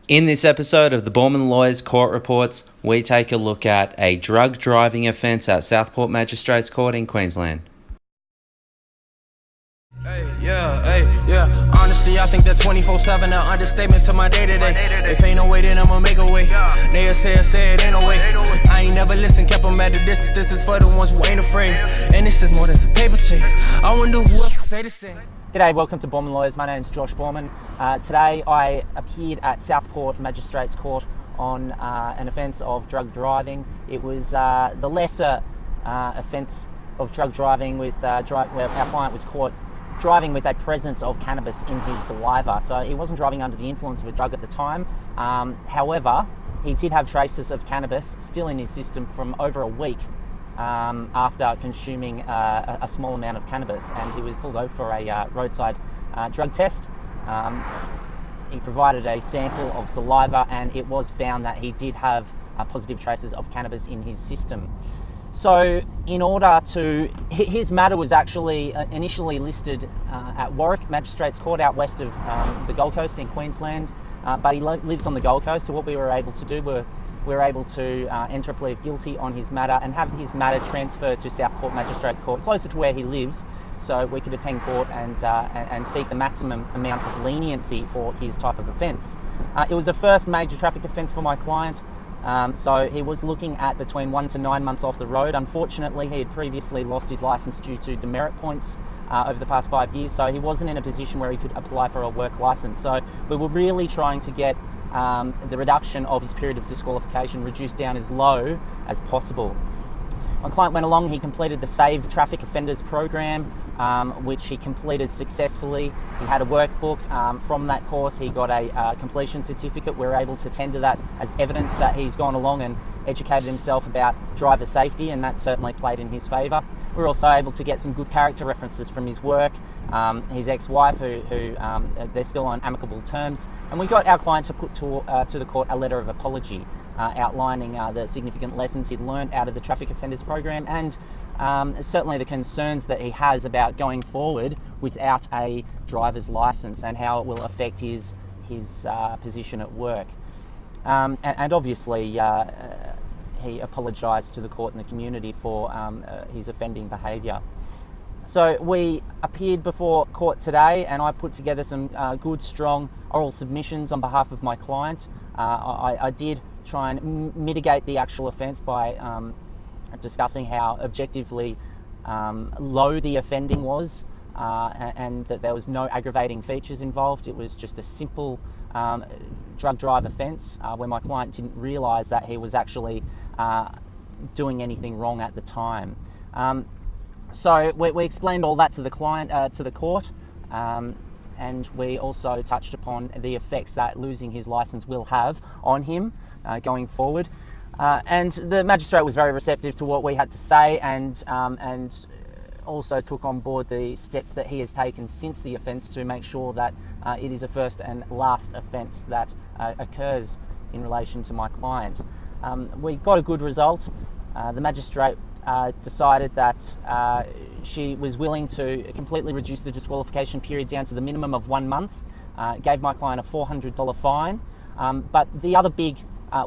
In this episode of the Boorman Lawyers Court Reports, we take a look at a drug driving offence at Southport Magistrates Court in Queensland. Honestly, I think that 24/7 an understatement to my day-to-day. If ain't no way, then I'ma make a way. Niggas say it ain't no way. I ain't never listened, kept them at the distance. This is for the ones who ain't afraid. And this is more than a paper chase. I wonder who else can say the same. G'day, welcome to Boorman Lawyers. My name's Josh Boorman. Today I appeared at Southport Magistrates Court on an offence of drug driving. It was the lesser offence of drug driving where our client was caught driving with a presence of cannabis in his saliva. So he wasn't driving under the influence of a drug at the time. However, he did have traces of cannabis still in his system from over a week after consuming a small amount of cannabis, and he was pulled over for a roadside drug test. He provided a sample of saliva, and it was found that he did have positive traces of cannabis in his system. So in order to, his matter was actually initially listed at Warwick Magistrates Court out west of the Gold Coast in Queensland, but he lives on the Gold Coast. So what we were able to do, we were able to enter a plea of guilty on his matter and have his matter transferred to Southport Magistrates Court, closer to where he lives, so we could attend court and seek the maximum amount of leniency for his type of offence. It was the first major traffic offence for my client. So he was looking at between 1 to 9 months off the road. Unfortunately, he had previously lost his licence due to demerit points over the past 5 years, so he wasn't in a position where he could apply for a work licence. So we were really trying to get the reduction of his period of disqualification reduced down as low as possible. My client went along, he completed the Save Traffic Offenders program, which he completed successfully. He had a workbook. From that course, he got a completion certificate. We were able to tender that as evidence that he's gone along and educated himself about driver safety, and that certainly played in his favour. We were also able to get some good character references from his work, his ex-wife, who they're still on amicable terms, and we got our client to put to the court a letter of apology, outlining the significant lessons he'd learned out of the traffic offenders program, and certainly the concerns that he has about going forward without a driver's license and how it will affect his position at work. And obviously he apologised to the court and the community for his offending behaviour. So we appeared before court today, and I put together some good, strong oral submissions on behalf of my client. I did try and mitigate the actual offence by discussing how objectively low the offending was, and that there was no aggravating features involved. It was just a simple drug drive offence where my client didn't realise that he was actually doing anything wrong at the time. So we explained all that to the client, to the court, and we also touched upon the effects that losing his licence will have on him going forward. And the magistrate was very receptive to what we had to say, and also took on board the steps that he has taken since the offence to make sure that it is a first and last offence that occurs in relation to my client. We got a good result. The magistrate decided that she was willing to completely reduce the disqualification period down to the minimum of 1 month, gave my client a $400 fine. But the other big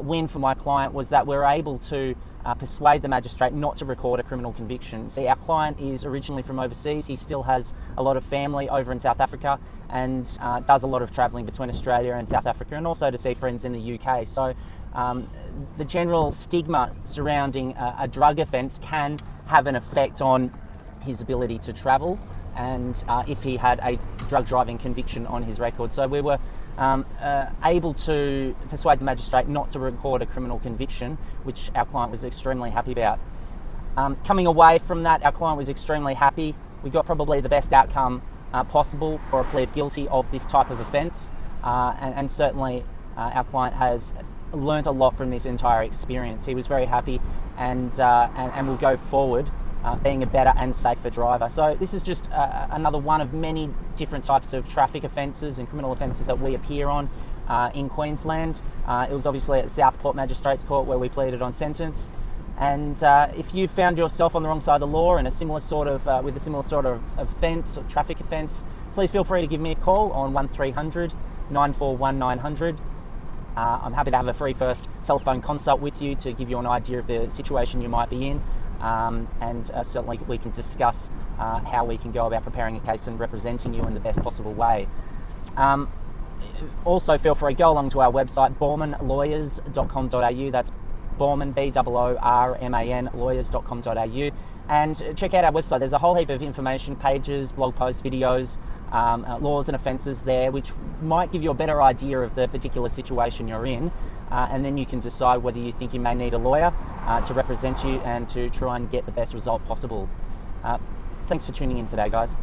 win for my client was that we were able to persuade the magistrate not to record a criminal conviction. See, our client is originally from overseas. He still has a lot of family over in South Africa, and does a lot of travelling between Australia and South Africa, and also to see friends in the UK. So the general stigma surrounding a drug offence can have an effect on his ability to travel, and if he had a drug driving conviction on his record. So we were able to persuade the magistrate not to record a criminal conviction, which our client was extremely happy about. Coming away from that, our client was extremely happy. We got probably the best outcome possible for a plea of guilty of this type of offence, and certainly our client has learnt a lot from this entire experience. He was very happy, and will go forward being a better and safer driver. So this is just another one of many different types of traffic offences and criminal offences that we appear on in Queensland. It was obviously at Southport Magistrates Court where we pleaded on sentence. And if you found yourself on the wrong side of the law in a similar sort of with a similar sort of offence or traffic offence, please feel free to give me a call on 1300 941 900. I'm happy to have a free first telephone consult with you to give you an idea of the situation you might be in, and certainly we can discuss how we can go about preparing a case and representing you in the best possible way. Also, feel free to go along to our website, boormanlawyers.com.au. That's Boorman, Boorman, lawyers.com.au, and check out our website. There's a whole heap of information, pages, blog posts, videos, laws and offences there, which might give you a better idea of the particular situation you're in, and then you can decide whether you think you may need a lawyer to represent you and to try and get the best result possible. Thanks for tuning in today, guys.